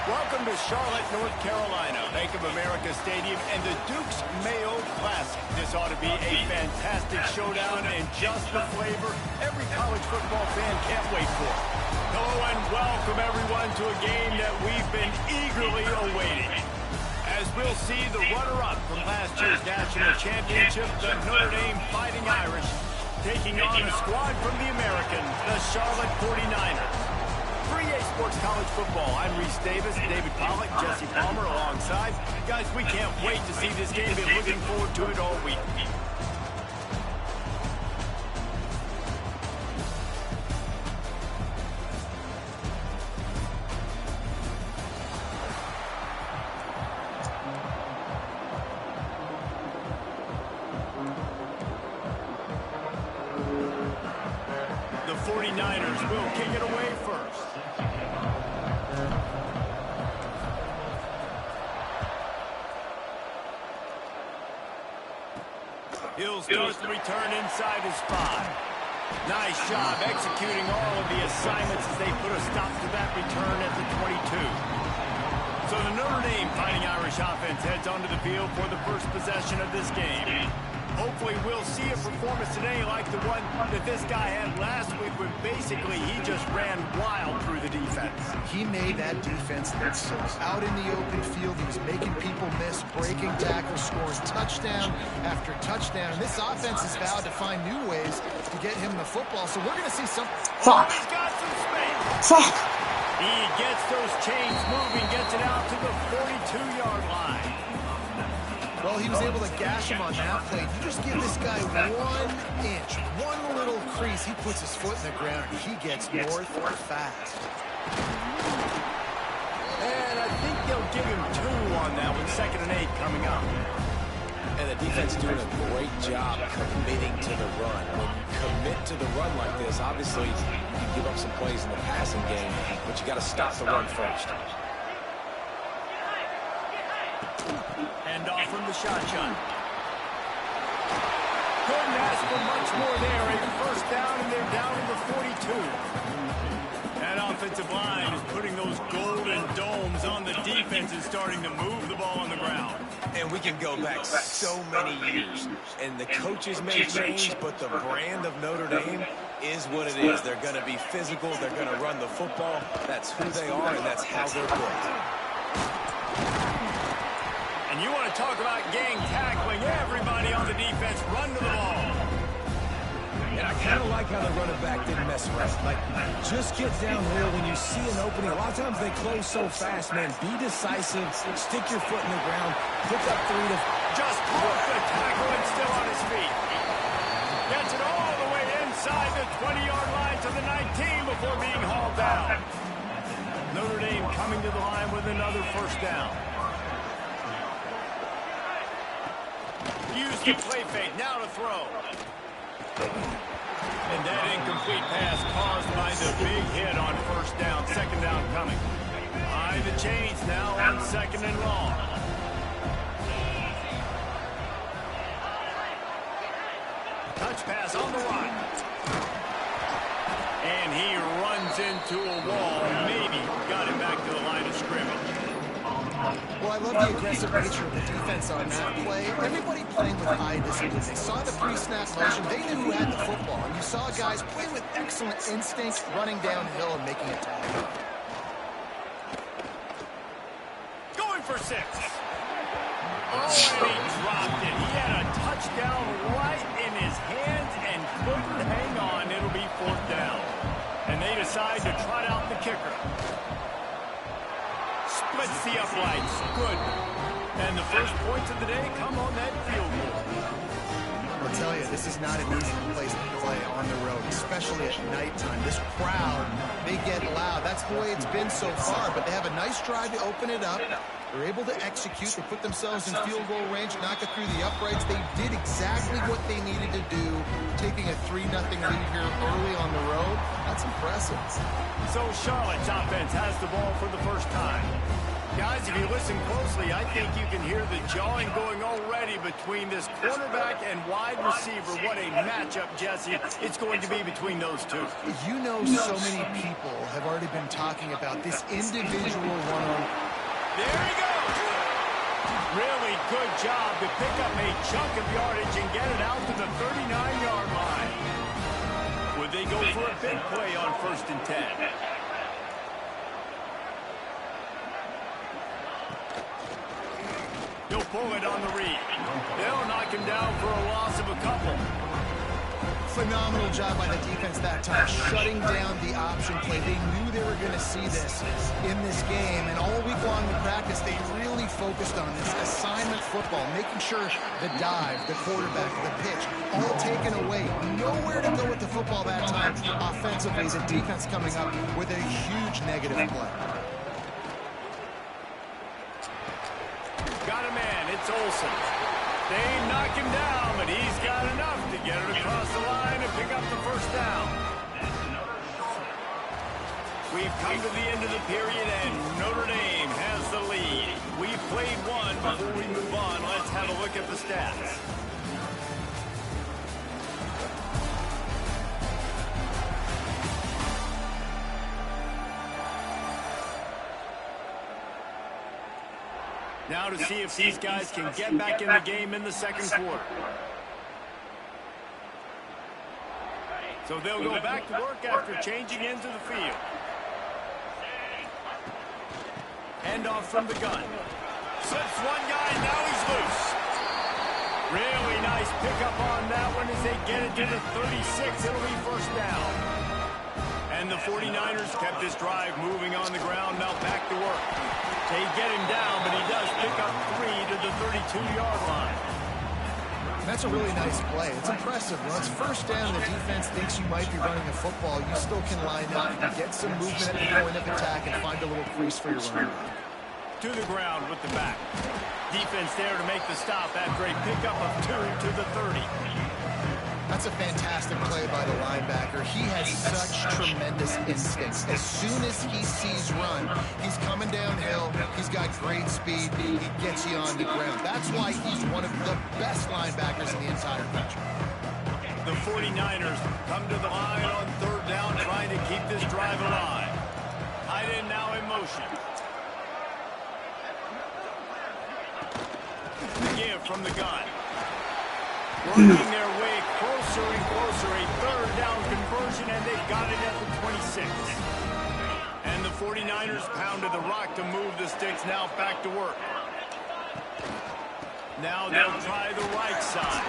Welcome to Charlotte, North Carolina, Bank of America Stadium, and the Duke's Mayo Classic. This ought to be a fantastic showdown and just the flavor every college football fan can't wait for. Hello and welcome everyone to a game that we've been eagerly awaiting. As we'll see the runner-up from last year's national championship, the Notre Dame Fighting Irish, taking on a squad from the Americans, the Charlotte 49ers. 3A Sports College Football. I'm Reese Davis, David Pollack, Jesse Palmer alongside. Guys, we can't wait to see this game. Been looking forward to it all week. The 49ers will kick it away first. He'll start the return inside his 5. Nice job executing all of the assignments as they put a stop to that return at the 22. So the Notre Dame Fighting Irish offense heads onto the field for the first possession of this game. Hopefully we'll see a performance today like the one that this guy had last week when basically he just ran wild through the defense. He made that defense out in the open field. He was making people miss, breaking tackles, scoring touchdown after touchdown. And this offense has vowed to find new ways to get him the football. So we're going to see some... Fuck. He's got some space. Fuck. He gets those chains moving, gets it out to the 42-yard line. Well, he was able to gash him on that play. You just give this guy 1 inch, one little crease, he puts his foot in the ground, and he gets north fast. And I think they'll give him 2 on that with 2nd and 8 coming up. And the defense doing a great job committing to the run. When you commit to the run like this, obviously you give up some plays in the passing game, but you got to stop the run first. And off from the shotgun. Couldn't ask for much more there. A first down, and they're down to the 42. That offensive line is putting those golden domes on the defense and starting to move the ball on the ground. And we can go back so many years. And the coaches may change, but the brand of Notre Dame is what it is. They're going to be physical. They're going to run the football. That's who they are, and that's how they're built. And And you want to talk about gang tackling, everybody on the defense run to the ball. And I kind of like how the running back didn't mess around. Like, just get downhill when you see an opening. A lot of times they close so fast, man. Be decisive. Stick your foot in the ground. Pick up 3 to... Just broke the tackle and still on his feet. Gets it all the way inside the 20-yard line to the 19 before being hauled down. Notre Dame coming to the line with another first down. Use the play fake. Now to throw. And that incomplete pass caused by the big hit on first down. Second down coming. Behind the chains now on second and long. Touch pass on the line. And he runs into a wall. Maybe got him back to the line of scrimmage. Well, I love the aggressive nature of the defense on that play. Everybody playing with high discipline. They saw the pre-snap motion. They knew who had the football. And you saw guys play with excellent instinct, running downhill and making a tackle. Going for 6. Oh, and he dropped it. He had a touchdown right in his hands and couldn't hang on. It'll be 4th down. And they decide to trot out the kicker. Splits the uprights. Good. And the first points of the day come on that field goal. I'll tell you, this is not an easy place to play on the road, especially at nighttime. This crowd, they get loud. That's the way it's been so far, but they have a nice drive to open it up. They're able to execute. They put themselves in field goal range, knock it through the uprights. They did exactly what they needed to do, taking a 3-0 lead here early on the road. That's impressive. So Charlotte's offense has the ball for the first time. Guys, if you listen closely, I think you can hear the jawing going already between this quarterback and wide receiver. What a matchup, Jesse, it's going to be between those two. You know, so many people have already been talking about this individual one-on-one. There he goes. Really good job to pick up a chunk of yardage and get it out to the 39-yard line. Would they go for a big play on 1st and 10? He'll pull it on the read. They'll knock him down for a loss of a couple. Phenomenal job by the defense that time, shutting down the option play. They knew they were going to see this in this game, and all week long in practice, they really focused on this assignment football, making sure the dive, the quarterback, the pitch, all taken away. Nowhere to go with the football that time offensively. The defense coming up with a huge negative play. Got a man, it's Olsen. They knock him down, but he's got enough to get it across the line and pick up the first down. We've come to the end of the period, and Notre Dame has the lead. We've played one. Before we move on, let's have a look at the stats. Now to see if these guys can get back in the game in the second quarter. So they'll go back to work after changing into the field. Hand off from the gun. Slips one guy, now he's loose. Really nice pickup on that one as they get it to the 36. It'll be first down. And the 49ers kept this drive moving on the ground, now back to work. They get him down, but he does pick up 3 to the 32-yard line. That's a really nice play. It's impressive. When it's first down, the defense thinks you might be running a football. You still can line up, get some movement at the point of attack, and find a little crease for your running back. To the ground with the back. Defense there to make the stop after a pickup of 2 to the 30. That's a fantastic play by the linebacker. He has such tremendous instincts. As soon as he sees run, he's coming downhill. He's got great speed. He gets you on the ground. That's why he's one of the best linebackers in the entire country. The 49ers come to the line on 3rd down, trying to keep this drive alive. Tight end now in motion. The give from the gun. Working their way closer and closer. A 3rd down conversion, and they've got it at the 26. And the 49ers pounded the rock to move the sticks, now back to work. Now they'll try the right side.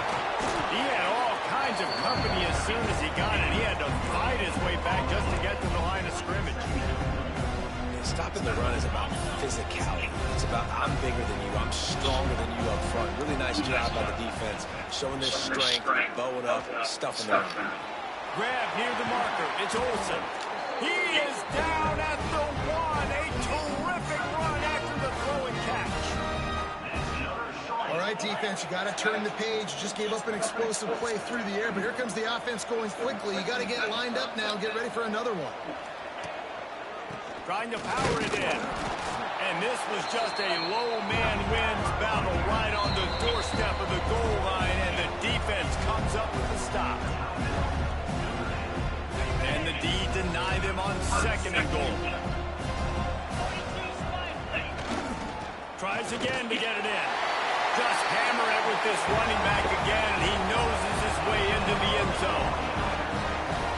He had all kinds of company as soon as he got it. He had to fight his way back just to get to the line of scrimmage. Stopping the run is about physicality. It's about I'm bigger than you, I'm stronger than you up front. Really nice job by the defense, showing their strength, bowing up, stuffing the run. Grab near the marker. It's Olsen. He is down at the 1. A terrific run after the throw and catch. All right, defense, you got to turn the page. You just gave up an explosive play through the air, but here comes the offense going quickly. You got to get lined up now, get ready for another one. Trying to power it in. And this was just a low man wins battle right on the doorstep of the goal line, and the defense comes up with the stop. And the D deny them on 2nd and goal. Tries again to get it in. Just hammer it with this running back again, and he noses his way into the end zone.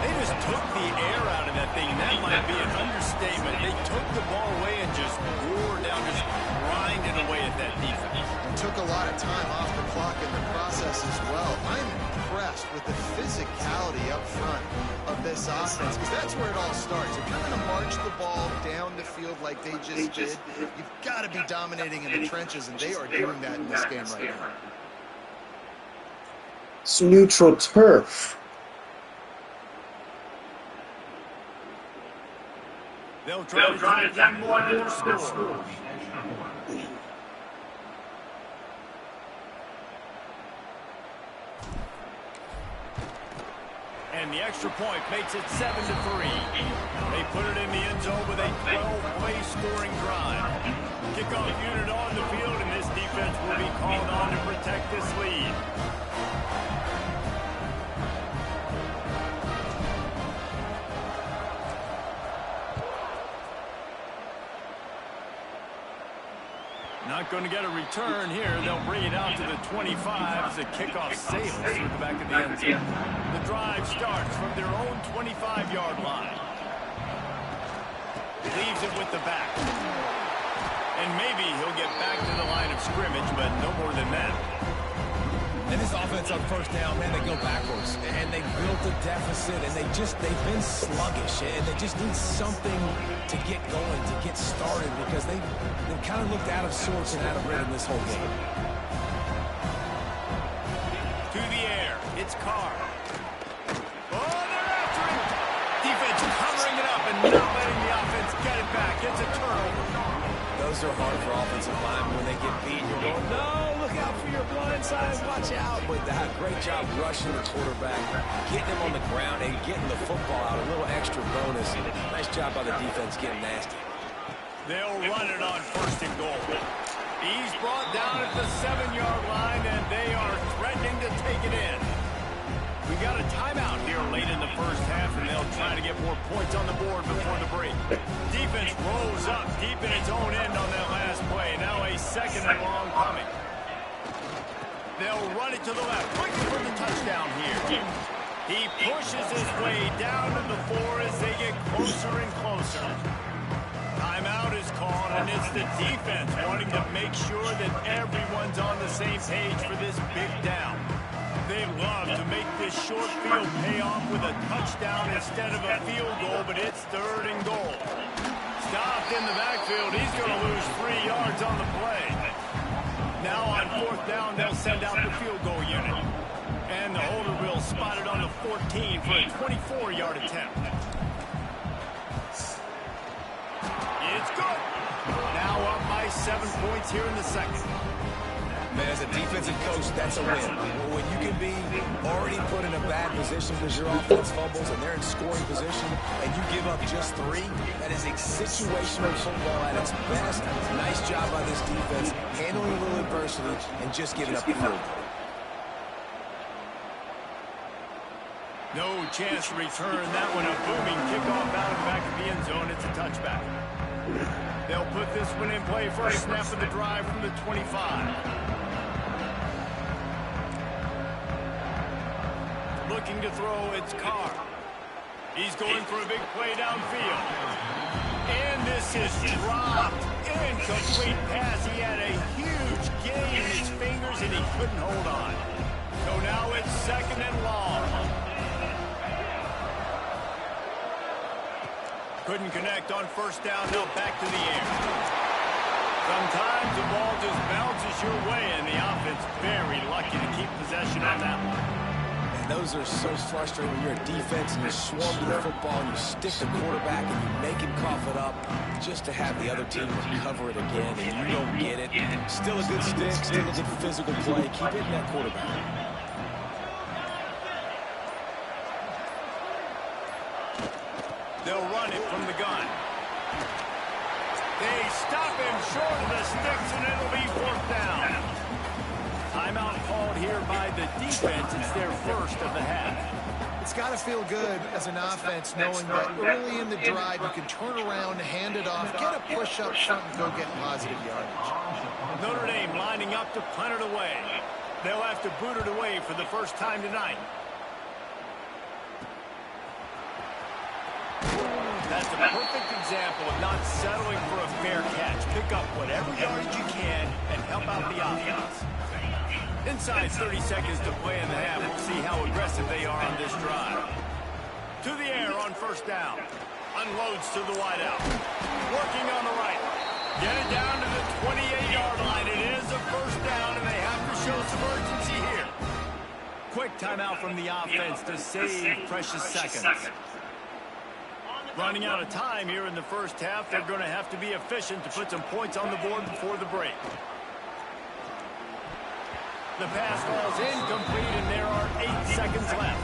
They just took the air out of that thing. That might be an understatement. They took the ball away and just wore down, just grinded away at that defense. And took a lot of time off the clock in the process as well. I'm impressed with the physicality up front of this offense, because that's where it all starts. If you're going to march the ball down the field like they just did, you've got to be dominating in the trenches, and they are doing that in this game right now. It's neutral turf. They'll try to attack one more score. And the extra point makes it 7-3. They put it in the end zone with a 12-play scoring drive. Kickoff unit on the field, and this defense will be called on to protect this lead. Not going to get a return here. They'll bring it out to the 25 as the kickoff sails through the back of the end zone. The drive starts from their own 25-yard line. Leaves it with the back. And maybe he'll get back to the line of scrimmage, but no more than that. And this offense on 1st down, man, they go backwards. And they built a deficit, and they've been sluggish. And they just need something to get going, to get started, because they've kind of looked out of sorts and out of rhythm this whole game. To the air, it's Carr. Oh, they're after him. Defense covering it up and not letting the offense get it back. It's a turnover. Those are hard for offensive linemen. When they get beat, you're going, no, look out for your blind sides, watch out. But that great job rushing the quarterback, getting him on the ground, and getting the football out, a little extra bonus. Nice job by the defense getting nasty. They'll run it on 1st and goal. He's brought down at the 7-yard line, and they are threatening to take it in. We got a timeout here late in the 1st half, and they'll try to get more points on the board before the break. Defense rolls up deep in its own end on that last play. Now a 2nd and long coming. They'll run it to the left, looking for the touchdown here. He pushes his way down to the 4 as they get closer and closer. Timeout is called, and it's the defense wanting to make sure that everyone's on the same page for this big down. They love to make this short field pay off with a touchdown instead of a field goal, but it's 3rd and goal. Stopped in the backfield. He's going to lose 3 yards on the play. Now on 4th down, they'll send out the field goal unit. And the holder will spot it on the 14 for a 24-yard attempt. It's good. Now up by 7 points here in the 2nd. Man, as a defensive coach, that's a win. When you can be already put in a bad position because your offense fumbles and they're in scoring position and you give up just 3, that is a situational football at its best. Nice job by this defense, handling a little adversity and just giving up the field. No chance to return that one. A booming kickoff out of the back of the end zone. It's a touchback. They'll put this one in play. First snap of the drive from the 25. Looking to throw, it's Carr. He's going for a big play downfield. And this is dropped Incomplete pass. He had a huge gain in his fingers, and he couldn't hold on. So now it's 2nd and long. Couldn't connect on 1st down. Now back to the air. Sometimes the ball just bounces your way, and the offense very lucky to keep possession on that one. And those are so frustrating when you're a defense and you swarm to the football and you stick the quarterback and you make him cough it up just to have the other team recover it again, and you don't get it. Still a good stick, still a good physical play. Keep hitting that quarterback. They'll run it from the gun. They stop him short of the sticks, and it'll be 4th down. Timeout called here by the defense. It's their first of the half. It's got to feel good as an offense knowing that early in the drive you can turn around, hand it off, get a push up front, and go get positive yardage. Notre Dame lining up to punt it away. They'll have to boot it away for the first time tonight. That's a perfect example of not settling for a fair catch. Pick up whatever yardage you can and help out the offense. Inside 30 seconds to play in the half. We'll see how aggressive they are on this drive. To the air on 1st down. Unloads to the wideout. Working on the right. Get it down to the 28-yard line. It is a 1st down, and they have to show some urgency here. Quick timeout from the offense to save precious seconds. Running out of time here in the 1st half. They're going to have to be efficient to put some points on the board before the break. The pass falls incomplete, and there are 8 seconds left.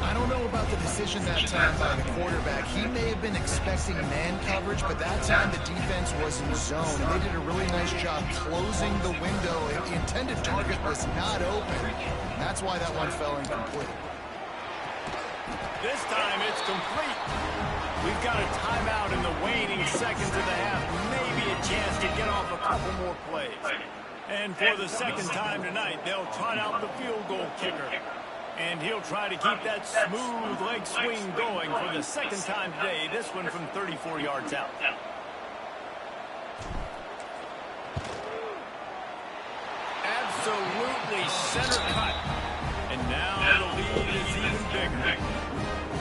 I don't know about the decision that time by the quarterback. He may have been expecting man coverage, but that time the defense was in zone, and they did a really nice job closing the window. The intended target was not open. That's why that one fell incomplete. This time it's complete. We've got a timeout in the waning seconds of the half. Maybe a chance to get off a couple more plays. And for the 2nd time tonight, they'll trot out the field goal kicker. And he'll try to keep that smooth leg swing going for the 2nd time today. This one from 34 yards out. Absolutely center cut. And now the lead is even bigger.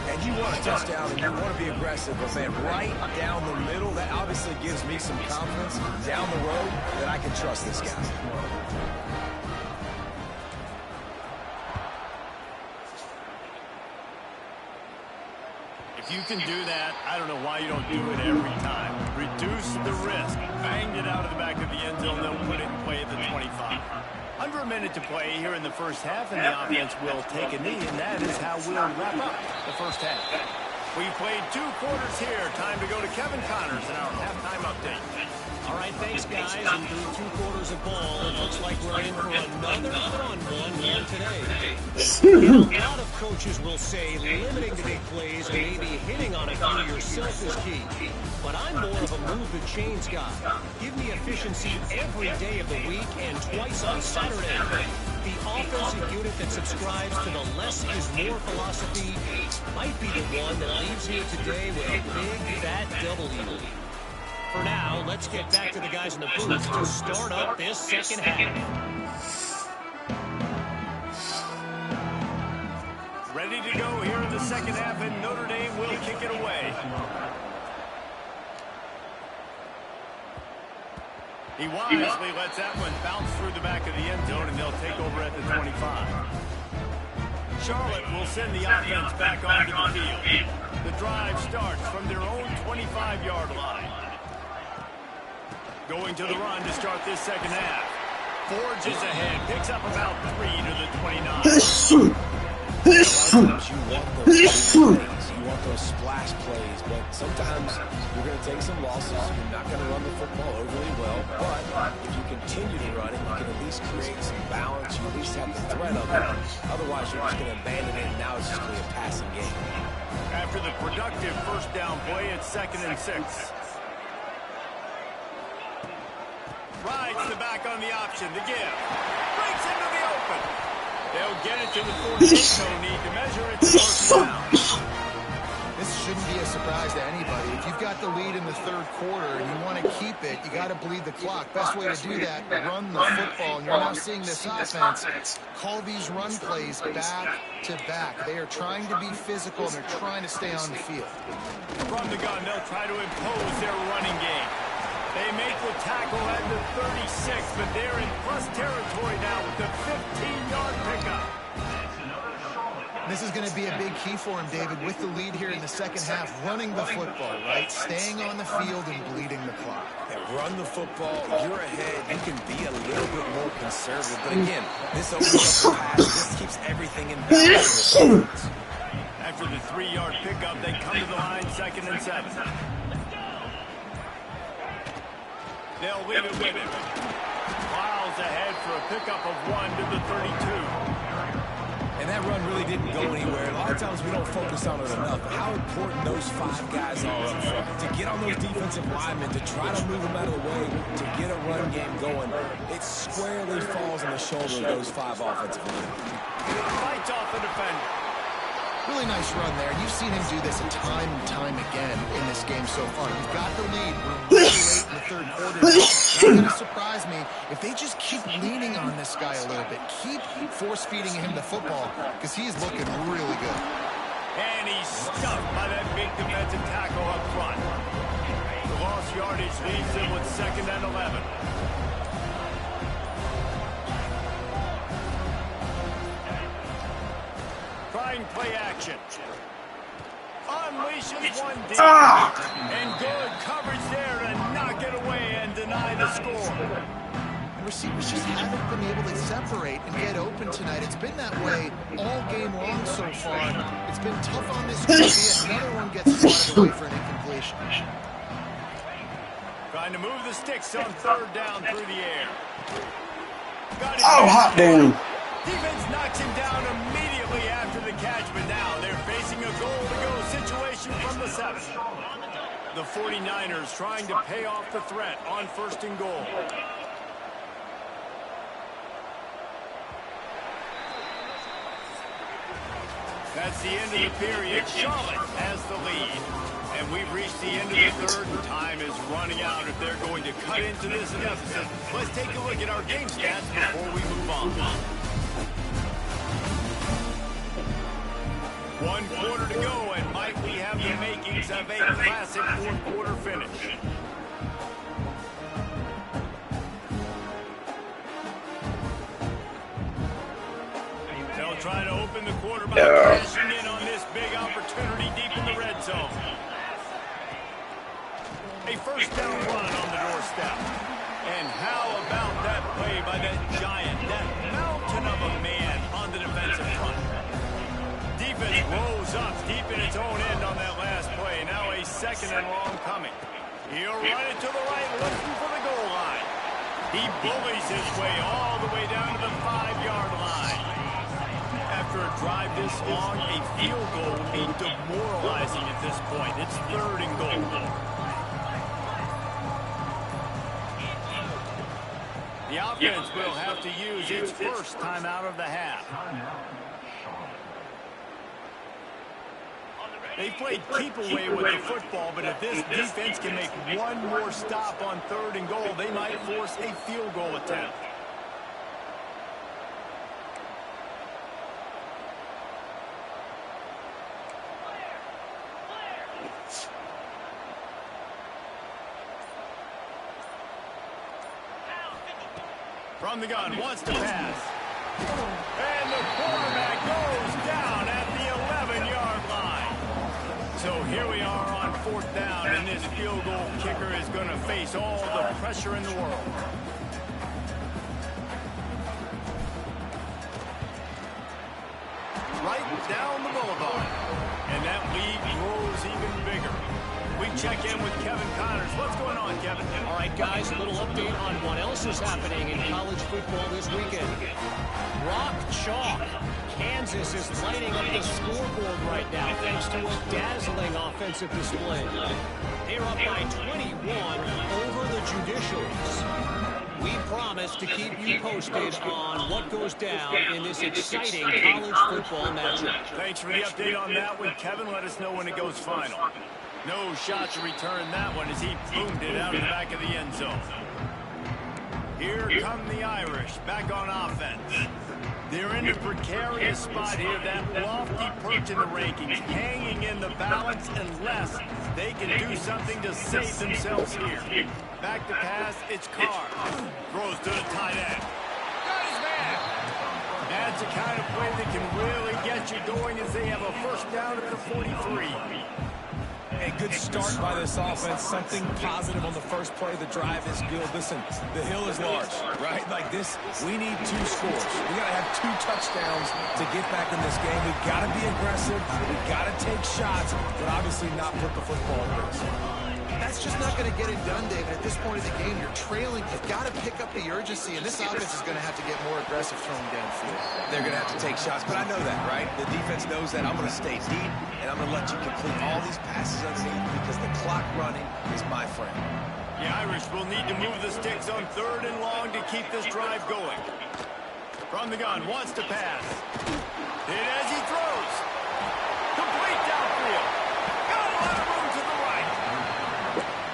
And you want a touchdown and you want to be aggressive, but man, right down the middle, that obviously gives me some confidence down the road that I can trust this guy. If you can do that, I don't know why you don't do it every time. Reduce the risk. Banged it out of the back of the end zone. They'll put it in play at the 25. Under a minute to play here in the 1st half, and the offense will take a knee, and that is how we'll wrap up the 1st half. We played 2 quarters here. Time to go to Kevin Connors in our halftime update. All right, thanks, guys. And through 2 quarters of ball, it looks like we're in for another fun one here today. A lot of coaches will say limiting the big plays and maybe hitting on a few yourself is key. But I'm more of a move the chains guy. Give me efficiency every day of the week and twice on Saturday. The offensive unit that subscribes to the less is more philosophy might be the one that leaves here today with a big, fat W. For now, let's get back to the guys in the booth to start up this 2nd half. Ready to go here in the 2nd half, and Notre Dame will kick it away. He wisely lets that one bounce through the back of the end zone, and they'll take over at the 25. Charlotte will send the offense back onto the field. The drive starts from their own 25-yard line. Going to the run to start this 2nd half. Forges ahead, picks up about 3 to the 29. You want those splash plays, but sometimes you're going to take some losses. You're not going to run the football overly well, but if you continue to run it, you can at least create some balance. You at least have the threat of it. Otherwise, you're just going to abandon it, and now it's just going to be a passing game. After the productive 1st down play, it's 2nd and 6. Rides the back on the option. The give. Breaks into the open. They'll get it to the 48. No need to measure it. 1st down. This shouldn't be a surprise to anybody. If you've got the lead in the third quarter and you want to keep it, you got to bleed the clock. Best way to do that, run the football. And you're now seeing this offense call these run plays back to back. They are trying to be physical, and they're trying to stay on the field. From the gun, they'll try to impose their running game. They make the tackle at the 36, but they're in plus territory now with the 15-yard pickup. This is going to be a big key for him, David, with the lead here in the second half, running the football, right? Staying on the field and bleeding the clock. Yeah, run the football, you're ahead, you can be a little bit more conservative. But again, this opens up the pass, this keeps everything in balance. After the 3-yard pickup, they come to the line, 2nd and 7. They'll leave it with him. Miles ahead for a pickup of 1 to the 32. And that run really didn't go anywhere. A lot of times we don't focus on it enough. But how important those 5 guys are up front. To get on those defensive linemen, to try to move them out of the way, to get a run game going, it squarely falls on the shoulder of those 5 offensive linemen. Fights off the defender. Really nice run there. You've seen him do this time and time again in this game so far. You've got the lead. We're really late in the third quarter. It's not going to surprise me if they just keep leaning on this guy a little bit. Keep force-feeding him the football because he's looking really good. And he's stuffed by that big defensive tackle up front. The lost yardage leaves him with 2nd and 11. Trying play action. Unleashes one deep. And good coverage there to knock it away and deny the score. The receivers just haven't been able to separate and get open tonight. It's been that way all game long so far. It's been tough on this QB. Another one gets swatted away for an incompletion. Trying to move the sticks on 3rd down through the air. Hot damn. Defense knocks him down immediately after the catch, but now they're facing a goal-to-go situation from the 7. The 49ers trying to pay off the threat on 1st and goal. That's the end of the period. Charlotte has the lead. And we've reached the end of the third, and time is running out if they're going to cut into this deficit. Let's take a look at our game stats before we move on. 1 quarter to go, and might we have the makings of a classic 4th quarter finish. They'll try to open the quarter by crashing in on this big opportunity deep in the red zone. A 1st down run on the doorstep. And how about that play by that giant, that mountain of a man on the defensive front? Defense rose up deep in its own end on that last play. Now a 2nd and long coming. He'll run it to the right, looking for the goal line. He bullies his way all the way down to the 5-yard line. After a drive this long, a field goal would be demoralizing at this point. It's 3rd and goal. The offense will have to use its first time out of the half. They played keep away with the football, but if this defense can make one more stop on 3rd and goal, they might force a field goal attempt. From the gun, wants to pass. And the quarterback goes down at the 11-yard line. So here we are on 4th down, and this field goal kicker is going to face all the pressure in the world. Right down the boulevard. And that lead grows even bigger. We check in with Kevin Connors. What's going on, Kevin? All right, guys, a little update on what else is happening in college football this weekend. Rock chalk. Kansas is lighting up the scoreboard right now thanks to a dazzling offensive display. They're up by 21 over the Judicials. We promise to keep you posted on what goes down in this exciting college football matchup. Thanks for the update on that one, Kevin. Let us know when it goes final. No shot to return that one as he boomed it out of the back of the end zone. Here come the Irish, back on offense. They're in a precarious spot here, that lofty perch in the rankings, hanging in the balance unless they can do something to save themselves here. Back to pass, it's Carr. Throws to the tight end. Got his man. That's the kind of play that can really get you going as they have a first down at the 43. A good start by this offense. Something positive on the first play of the drive is good. Listen, the hill is large, right? Like this, we need 2 scores. We got to have 2 touchdowns to get back in this game. We've got to be aggressive. We've got to take shots, but obviously not put the football in risk. That's just not going to get it done, David. At this point of the game, you're trailing. You've got to pick up the urgency, and this offense is going to have to get more aggressive throwing downfield. They're going to have to take shots, but I know that, right? The defense knows that. I'm going to stay deep, and I'm going to let you complete all these passes underneath because the clock running is my friend. The Irish will need to move the sticks on 3rd and long to keep this drive going. From the gun, wants to pass. Hit as he throws. Complete downfield. Got a lot of room to the right.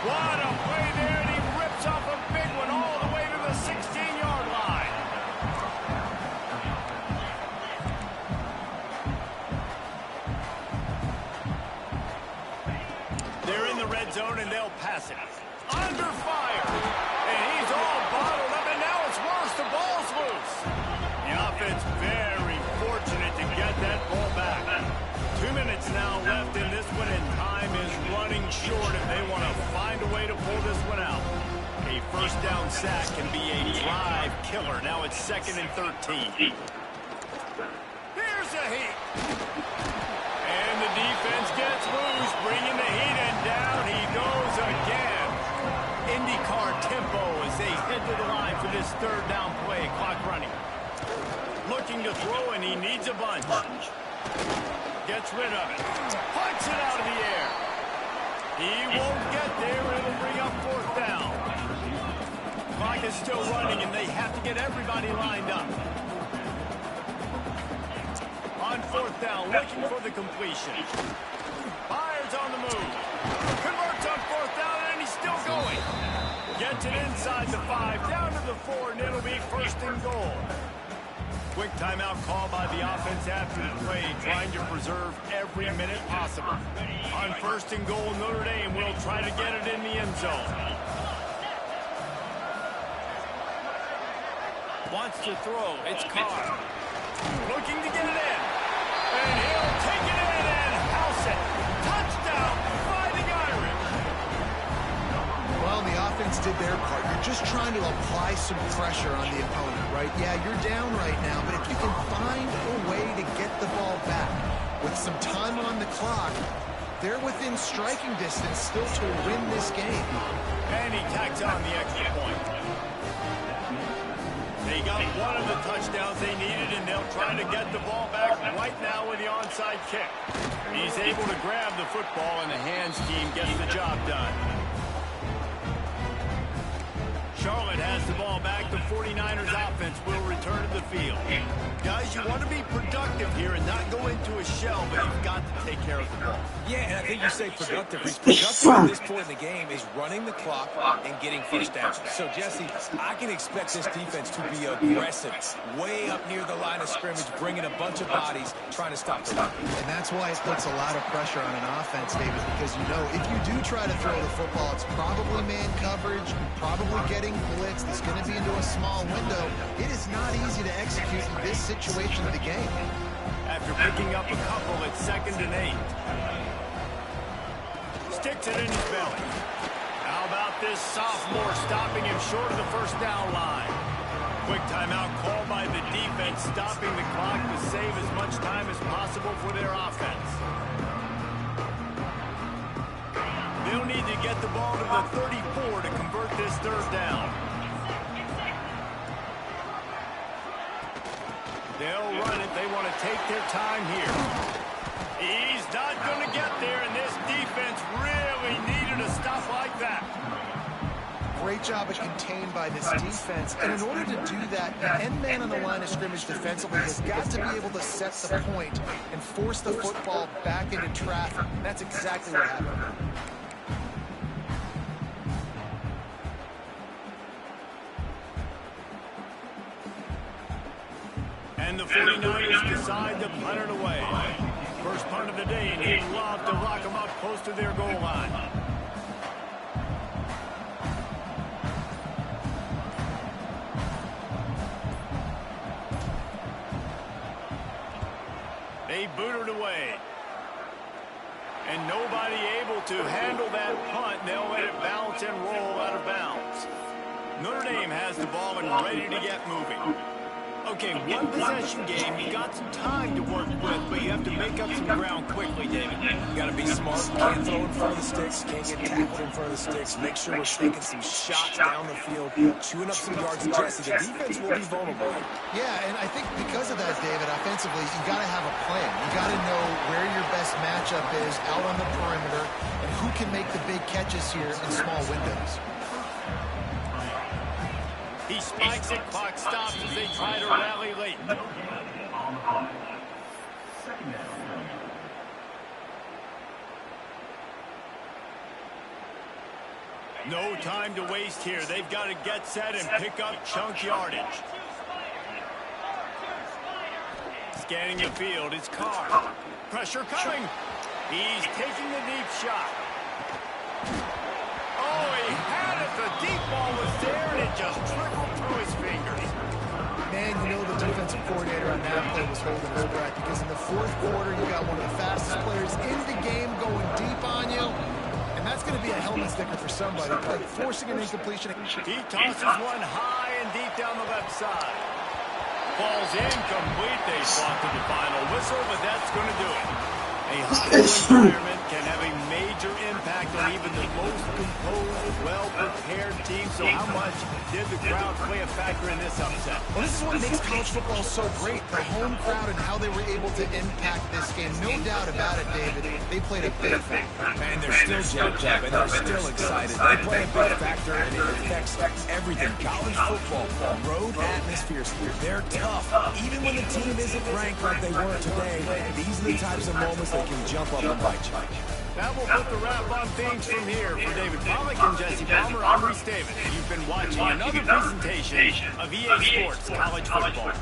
What a play there, and he rips off a big one all the way to the 16-yard line. They're in the red zone, and they'll pass it. Under fire. And he's all bottled up, and now it's worse. The ball's loose. The offense very fortunate to get that ball back. 2 minutes now left in this one, and time is running short if they want to find a way to pull this one out. A first down sack can be a drive killer. Now it's 2nd and 13. Here's a heat. And the defense gets loose, bringing the heat, and down he goes again. IndyCar tempo as they head to the line for this 3rd down play. Clock running. Looking to throw, and he needs a bunch. Gets rid of it. Punts it out of the air. He won't get there. It'll bring up 4th down. Clock is still running, and they have to get everybody lined up. On 4th down, looking for the completion. Fires on the move. Converts on 4th down, and he's still going. Gets it inside the 5, down to the 4, and it'll be 1st and goal. Quick timeout call by the offense after the play, trying to preserve every minute possible. On 1st and goal, Notre Dame will try to get it in the end zone. Wants to throw. It's Carr. Looking to get it in. And he'll take it in and house it. Touchdown, Fighting Irish. Well, the offense did their part. You're just trying to apply some pressure on the opponent, right? Yeah, you're down right now, but if you can find a way to get the ball back with some time on the clock, they're within striking distance still to win this game. And he tacks on the extra point. They got one of the touchdowns they needed, and they'll try to get the ball back right now with the onside kick. He's able to grab the football, and the hands team gets the job done. Charlotte has the ball back. The 49ers offense will return to the field. Guys, you want to be productive here and not go into a shell, but you've got to take care of the ball. Yeah, and I think you say productive. Productive at this point in the game is running the clock and getting first down. So, Jesse, I can expect this defense to be aggressive, way up near the line of scrimmage, bringing a bunch of bodies, trying to stop the run. And that's why it puts a lot of pressure on an offense, David, because you know if you do try to throw the football, it's probably man coverage, probably getting blitz. It's going to be into a small window. It is not easy to execute in this situation of the game. After picking up a couple, it's 2nd and 8. Sticks it in his belly. How about this sophomore stopping him short of the first down line? Quick timeout call by the defense, stopping the clock to save as much time as possible for their offense. They'll need to get the ball to the 34 to convert this 3rd down. They'll run it. They want to take their time here. He's not going to get there, and this defense really needed a stop like that. great job of contained by this defense. And in order to do that, the end man on the line of scrimmage defensively has got to be able to set the point and force the football back into traffic. And that's exactly what happened. And the 49ers decide to punt it away. First punt of the day, and he'd love to lock them up close to their goal line. They boot it away. And nobody able to handle that punt. They'll let it bounce and roll out of bounds. Notre Dame has the ball and ready to get moving. Okay, one possession game. You got some time to work with, but you have to make up some ground quickly, David. You got to be smart. Can't throw in front of the sticks. Can't get tackled in front of the sticks. Make sure we're taking some shots down the field, chewing up some yards. And Jesse, the defense will be vulnerable. Yeah, and I think because of that, David, offensively, you got to have a plan. You got to know where your best matchup is out on the perimeter and who can make the big catches here in small windows. He spikes it, clock stops as they try to rally late. No time to waste here. They've got to get set and pick up chunk yardage. Scanning the field, it's Carr. Pressure coming. He's taking the deep shot. Oh, he had it. The deep ball was there, and it just trickled through his fingers. Man, you know the defensive coordinator on that play was holding his breath because in the fourth quarter, you got one of the fastest players in the game going deep on you, and that's going to be a helmet sticker for somebody, like forcing an incompletion. He tosses one high and deep down the left side. Falls incomplete. They fought to the final whistle, but that's going to do it. A hostile environment can have a major impact on even the most composed, well-prepared team. So how much did the crowd play a factor in this upset? Well, this is what makes college football so great, the home crowd and how they were able to impact this game. No doubt about it, David. They played a big factor. And they're still jacked up, and they're still excited. They play a big factor, and it affects everything. College football, road atmospheres, they're tough. Even when the team isn't ranked like they were today, these are the types of moments that can jump up and bite you. That will put the wrap on things from here. For David Pollack and Jesse Palmer, I'm Reese Davis. You've been watching another presentation of EA Sports College Football.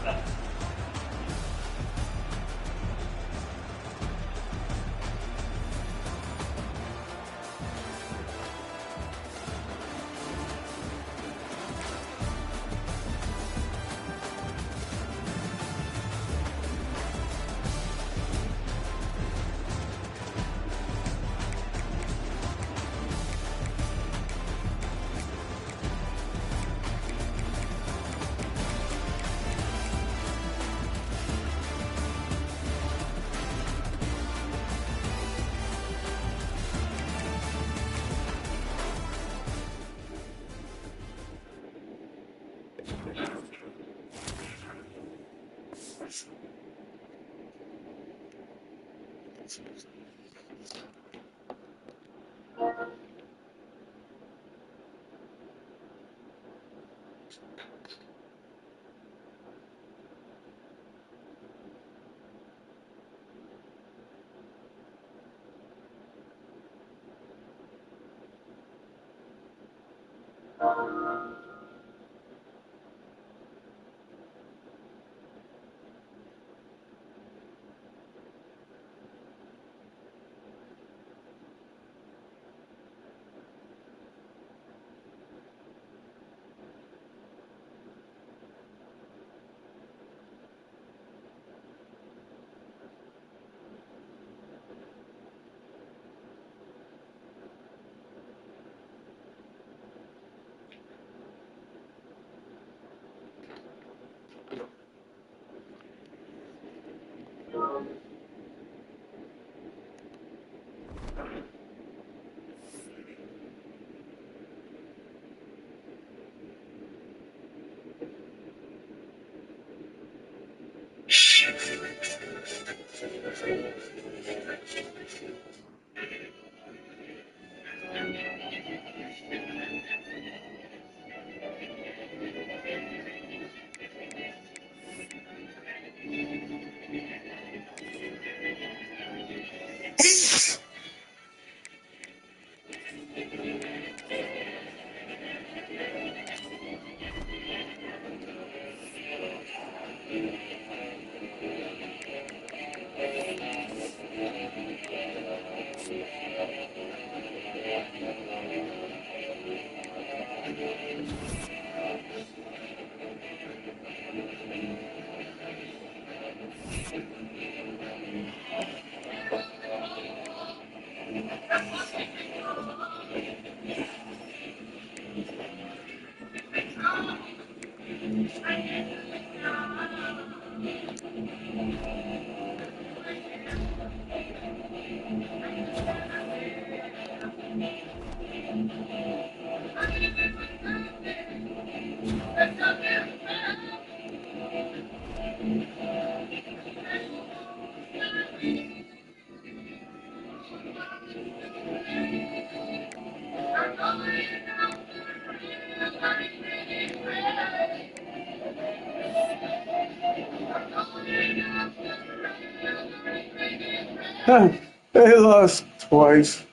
They lost twice.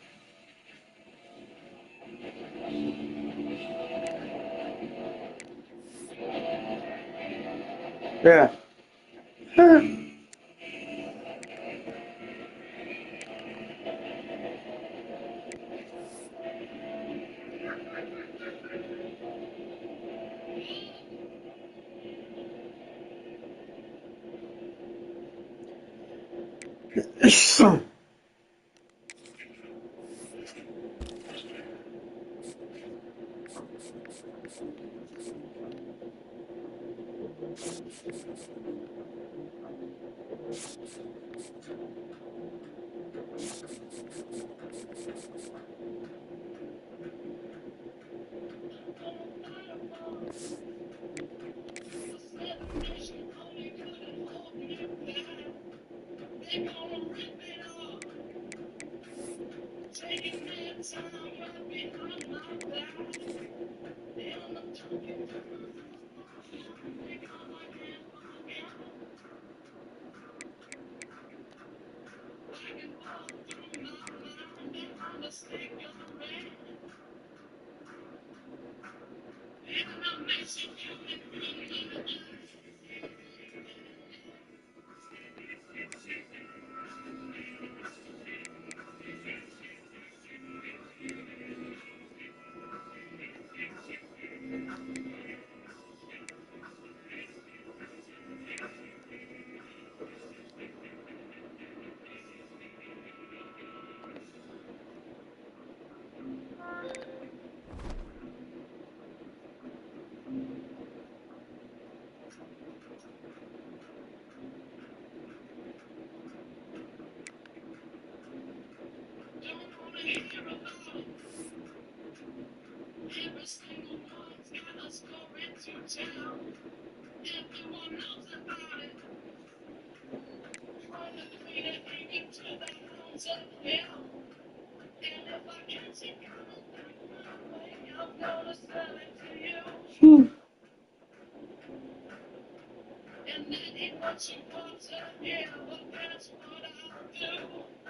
Yeah.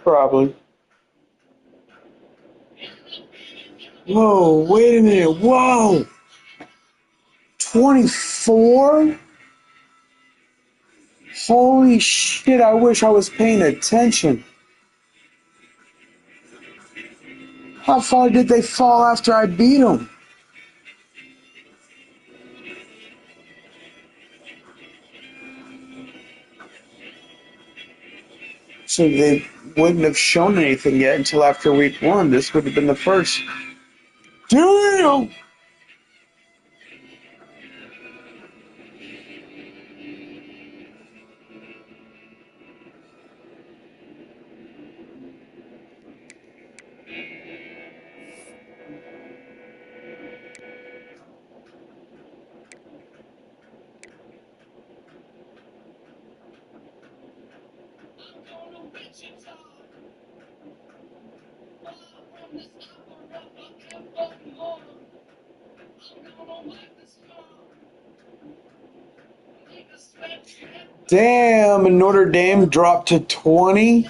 Probably. Whoa, wait a minute. Whoa. 24? Holy shit, I wish I was paying attention. How far did they fall after I beat them? So they wouldn't have shown anything yet until after week 1. This would have been the first. Damn! Damn, and Notre Dame dropped to 20?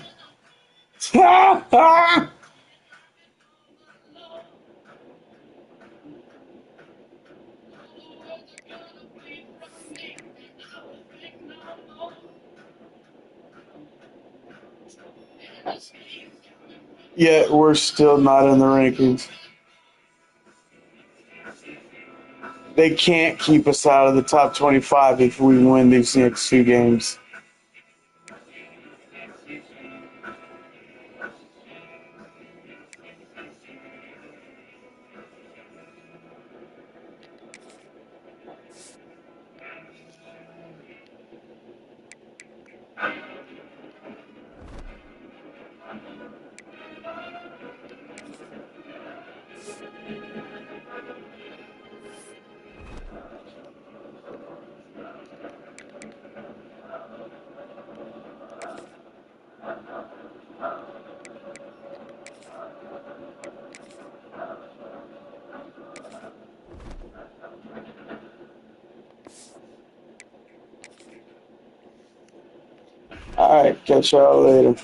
Yet we're still not in the rankings. They can't keep us out of the top 25 if we win these next 2 games. All right, catch y'all later.